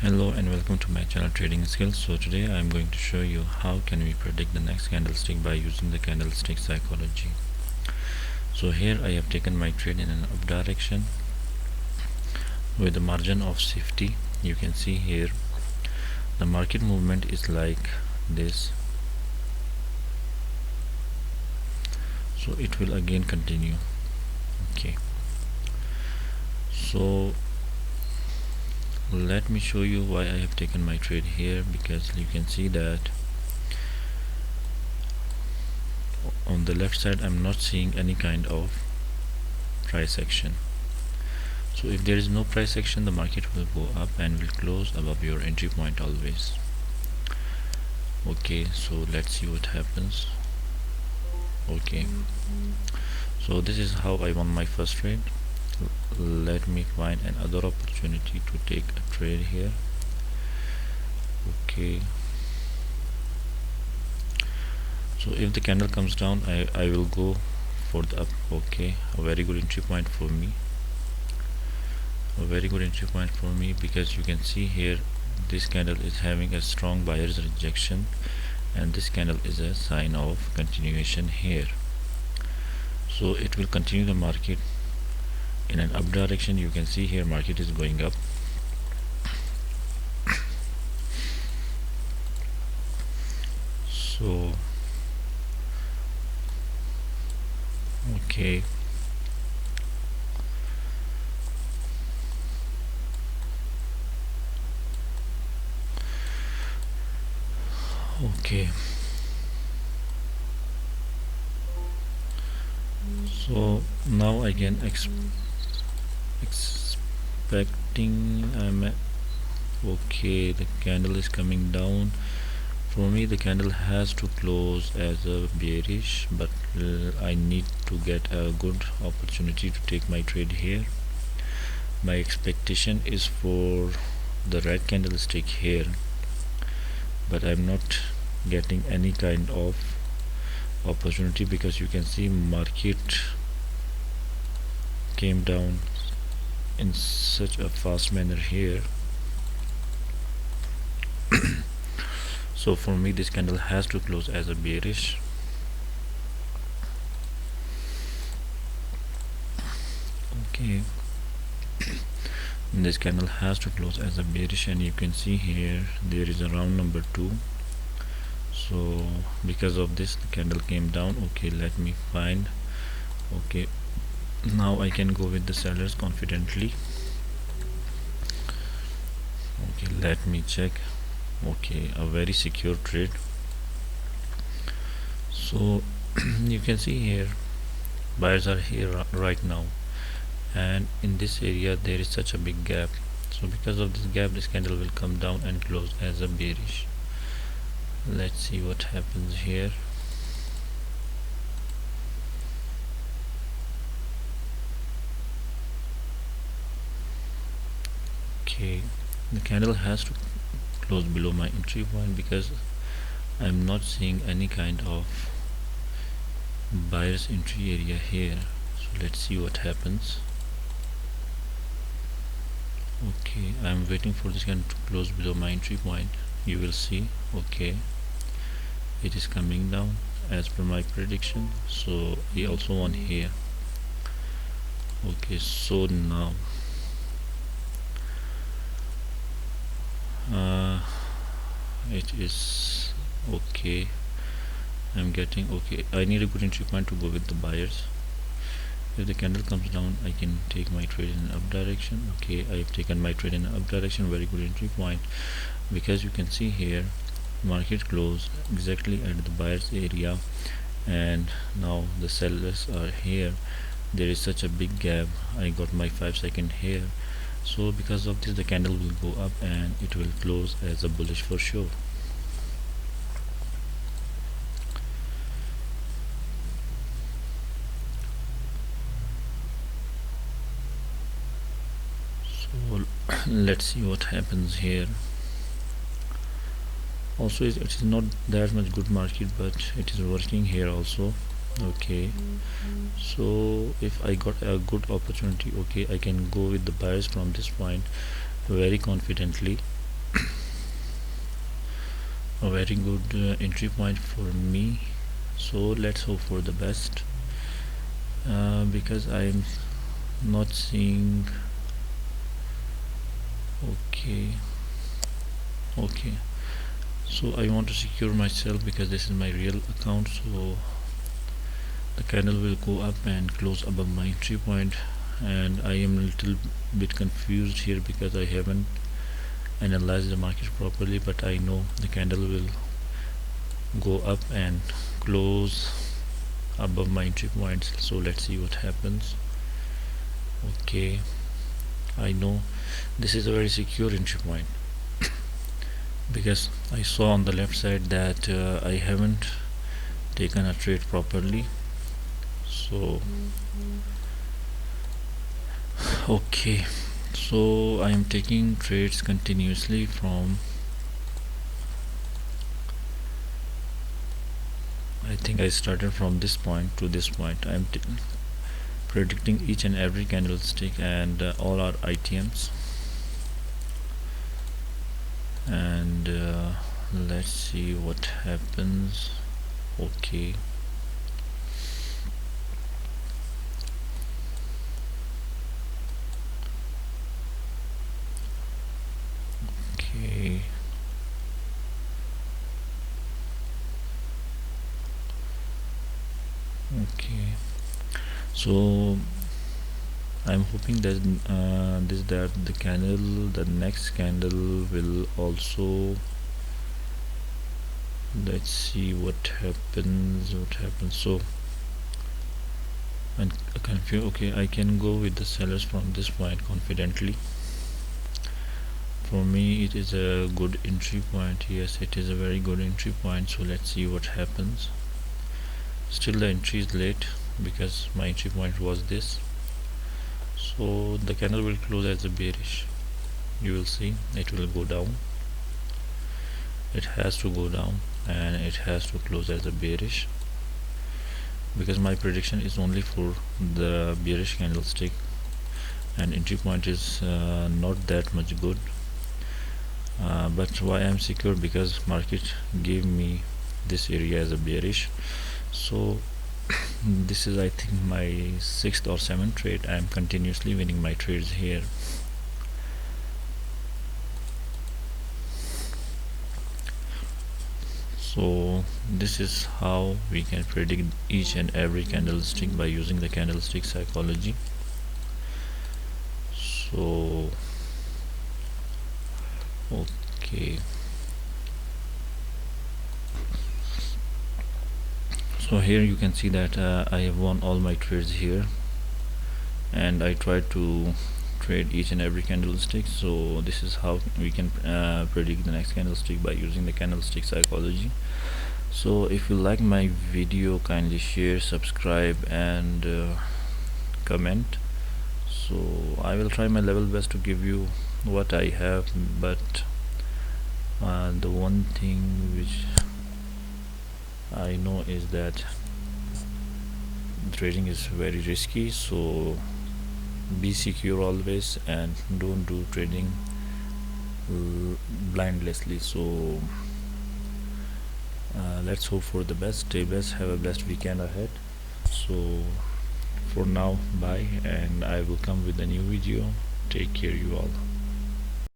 Hello and welcome to my channel Trading Skills. So today I am going to show you how can we predict the next candlestick by using the candlestick psychology. So here I have taken my trade in an up direction with a margin of safety. You can see here the market movement is like this, so it will again continue. Okay, so let me show you why I have taken my trade here, because you can see that on the left side I'm not seeing any kind of price action. So if there is no price action, the market will go up and will close above your entry point always. Okay, so let's see what happens. Okay, so this is how I won my first trade. Let me find another opportunity to take a trade here. Okay, so if the candle comes down, I will go for the up. Okay, a very good entry point for me, because you can see here this candle is having a strong buyer's rejection, and this candle is a sign of continuation here. So it will continue the market in an up direction. You can see here market is going up. So okay, so now I can expecting okay, the candle is coming down. For me the candle has to close as a bearish, but I need to get a good opportunity to take my trade here. My expectation is for the red candlestick here, but I'm not getting any kind of opportunity, because you can see market came down in such a fast manner here. So for me this candle has to close as a bearish. Okay, this candle has to close as a bearish, and you can see here there is a round number 2. So because of this the candle came down. Okay, let me find. Okay, now I can go with the sellers confidently. Okay, let me check. Okay, a very secure trade. So you can see here buyers are here right now, and in this area there is such a big gap. So because of this gap this candle will come down and close as a bearish. Let's see what happens here. Okay, the candle has to close below my entry point, because I'm not seeing any kind of buyer's entry area here. So let's see what happens. Okay, I'm waiting for this candle to close below my entry point. You will see. Okay, it is coming down as per my prediction. So he also won here. Okay, so now it is okay. I'm getting okay. I need a good entry point to go with the buyers. If the candle comes down I can take my trade in an up direction. Okay, I have taken my trade in an up direction, very good entry point, because you can see here market closed exactly at the buyers area, and now the sellers are here. There is such a big gap. I got my 5-second here. So because of this the candle will go up and it will close as a bullish for sure. So let's see what happens here. Also it is not that much good market, but it is working here also. Okay, so if I got a good opportunity, okay, I can go with the buyers from this point very confidently. a very good entry point for me, so let's hope for the best, because I'm not seeing. Okay, so I want to secure myself because this is my real account, so the candle will go up and close above my entry point, and I am a little bit confused here because I haven't analyzed the market properly, but I know the candle will go up and close above my entry points, so let's see what happens. Okay, I know this is a very secure entry point because I saw on the left side that I haven't taken a trade properly, so okay, so I am taking trades continuously from, I think I started from this point to this point. I'm predicting each and every candlestick and all our items, and let's see what happens. Okay, okay, okay, so I'm hoping that the candle, the next candle will also, let's see what happens. So I'm confused. Okay, I can go with the sellers from this point confidently. For me it is a good entry point. Yes, it is a very good entry point, so let's see what happens. Still the entry is late because my entry point was this, so the candle will close as a bearish. You will see it will go down, it has to go down, and it has to close as a bearish because my prediction is only for the bearish candlestick, and entry point is not that much good, but why I'm secure, because market gave me this area as a bearish. So this is, I think, my 6th or 7th trade. I'm continuously winning my trades here. So this is how we can predict each and every candlestick by using the candlestick psychology. So okay, so here you can see that I have won all my trades here, and I tried to trade each and every candlestick. So this is how we can predict the next candlestick by using the candlestick psychology. So if you like my video, kindly share, subscribe, and comment. So I will try my level best to give you what I have, but the one thing which I know is that trading is very risky, so be secure always and don't do trading blindlessly. So let's hope for the best. Stay blessed, have a blessed weekend ahead. So for now, bye, and I will come with a new video. Take care, you all.